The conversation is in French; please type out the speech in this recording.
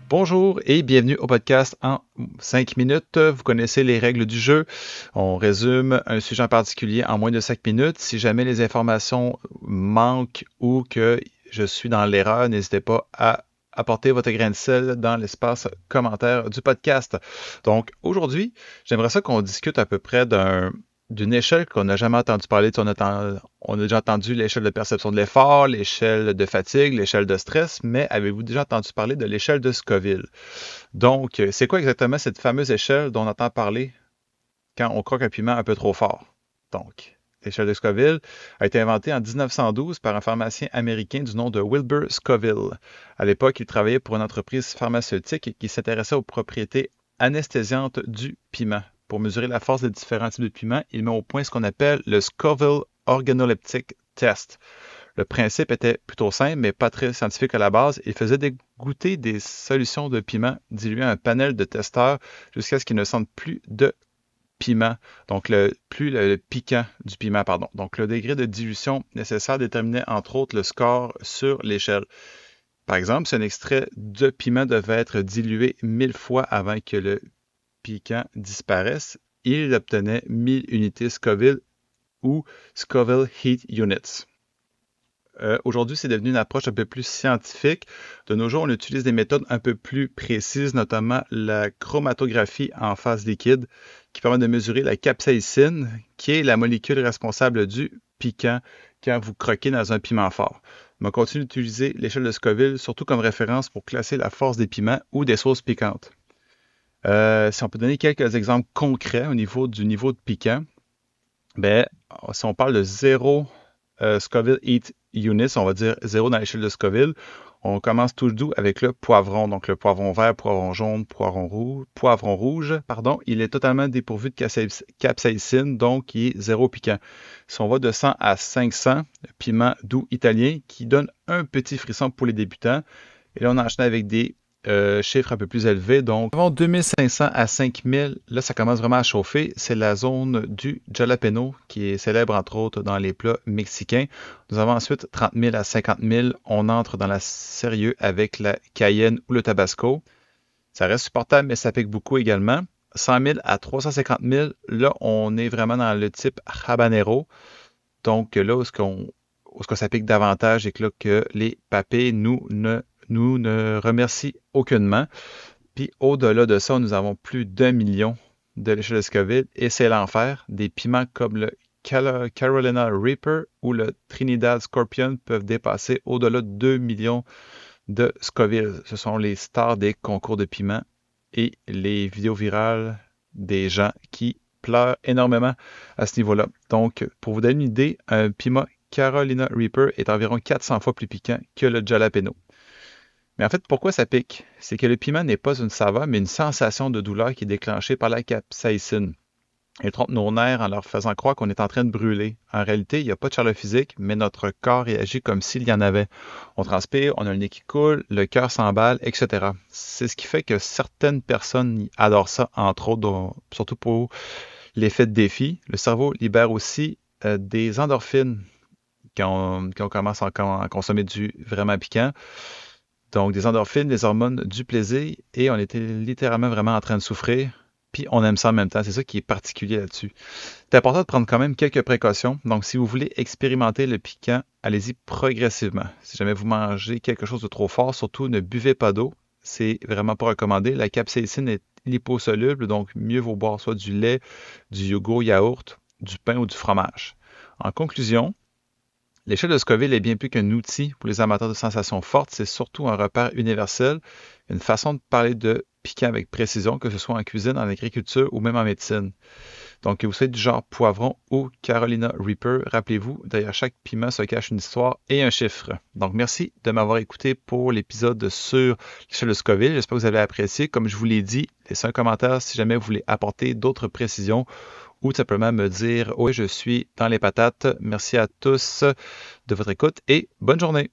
Bonjour et bienvenue au podcast en 5 minutes. Vous connaissez les règles du jeu. On résume un sujet en particulier en moins de 5 minutes. Si jamais les informations manquent ou que je suis dans l'erreur, n'hésitez pas à apporter votre grain de sel dans l'espace commentaire du podcast. Donc aujourd'hui, j'aimerais ça qu'on discute à peu près d'une échelle qu'on n'a jamais entendu parler. On a déjà entendu l'échelle de perception de l'effort, l'échelle de fatigue, l'échelle de stress, mais avez-vous déjà entendu parler de l'échelle de Scoville? Donc, c'est quoi exactement cette fameuse échelle dont on entend parler quand on croque un piment un peu trop fort? Donc, l'échelle de Scoville a été inventée en 1912 par un pharmacien américain du nom de Wilbur Scoville. À l'époque, il travaillait pour une entreprise pharmaceutique qui s'intéressait aux propriétés anesthésiantes du piment. Pour mesurer la force des différents types de piments, il met au point ce qu'on appelle le Scoville Organoleptic Test. Le principe était plutôt simple, mais pas très scientifique à la base. Il faisait goûter des solutions de piment diluées à un panel de testeurs jusqu'à ce qu'ils ne sentent plus de piment, donc plus le piquant du piment, pardon. Donc le degré de dilution nécessaire déterminait entre autres le score sur l'échelle. Par exemple, si un extrait de piment devait être dilué 1000 fois avant que le piquant disparaisse, il obtenait 1000 unités Scoville ou Scoville Heat Units. Aujourd'hui, c'est devenu une approche un peu plus scientifique. De nos jours, on utilise des méthodes un peu plus précises, notamment la chromatographie en phase liquide, qui permet de mesurer la capsaïcine, qui est la molécule responsable du piquant quand vous croquez dans un piment fort. Mais on continue d'utiliser l'échelle de Scoville, surtout comme référence pour classer la force des piments ou des sauces piquantes. Si on peut donner quelques exemples concrets au niveau du niveau de piquant, si on parle de 0 Scoville Heat Units, on va dire 0 dans l'échelle de Scoville, on commence tout doux avec le poivron. Donc le poivron vert, poivron jaune, poivron rouge, il est totalement dépourvu de capsaïcine, donc il est 0 piquant. Si on va de 100 à 500, piment doux italien qui donne un petit frisson pour les débutants. Et là, on enchaîne avec des chiffres un peu plus élevés. Donc, 2500 à 5000, là, ça commence vraiment à chauffer. C'est la zone du jalapeno qui est célèbre, entre autres, dans les plats mexicains. Nous avons ensuite 30 000 à 50 000. On entre dans la sérieux avec la cayenne ou le tabasco. Ça reste supportable, mais ça pique beaucoup également. 100 000 à 350 000, là, on est vraiment dans le type habanero. Donc, là, où ça pique davantage et que les papés nous ne remercie aucunement. Puis au-delà de ça, nous avons plus d'1 million de l'échelle de Scoville et c'est l'enfer. Des piments comme le Carolina Reaper ou le Trinidad Scorpion peuvent dépasser au-delà de 2 millions de Scoville. Ce sont les stars des concours de piments et les vidéos virales des gens qui pleurent énormément à ce niveau-là. Donc, pour vous donner une idée, un piment Carolina Reaper est environ 400 fois plus piquant que le jalapeno. Mais en fait, pourquoi ça pique? C'est que le piment n'est pas une saveur, mais une sensation de douleur qui est déclenchée par la capsaïcine. Il trompe nos nerfs en leur faisant croire qu'on est en train de brûler. En réalité, il n'y a pas de chaleur physique, mais notre corps réagit comme s'il y en avait. On transpire, on a le nez qui coule, le cœur s'emballe, etc. C'est ce qui fait que certaines personnes adorent ça, entre autres, surtout pour l'effet de défi. Le cerveau libère aussi des endorphines quand on commence à consommer du vraiment piquant. Donc, des endorphines, des hormones du plaisir, et on était littéralement vraiment en train de souffrir, puis on aime ça en même temps. C'est ça qui est particulier là-dessus. C'est important de prendre quand même quelques précautions. Donc, si vous voulez expérimenter le piquant, allez-y progressivement. Si jamais vous mangez quelque chose de trop fort, surtout ne buvez pas d'eau. C'est vraiment pas recommandé. La capsaïcine est liposoluble, donc mieux vaut boire soit du lait, du yogourt, yaourt, du pain ou du fromage. En conclusion, l'échelle de Scoville est bien plus qu'un outil pour les amateurs de sensations fortes, c'est surtout un repère universel, une façon de parler de piquant avec précision, que ce soit en cuisine, en agriculture ou même en médecine. Donc, que vous soyez du genre poivron ou Carolina Reaper, rappelez-vous, derrière chaque piment se cache une histoire et un chiffre. Donc, merci de m'avoir écouté pour l'épisode sur l'échelle de Scoville. J'espère que vous avez apprécié. Comme je vous l'ai dit, laissez un commentaire si jamais vous voulez apporter d'autres précisions ou tout simplement me dire « Oui, je suis dans les patates ». Merci à tous de votre écoute et bonne journée!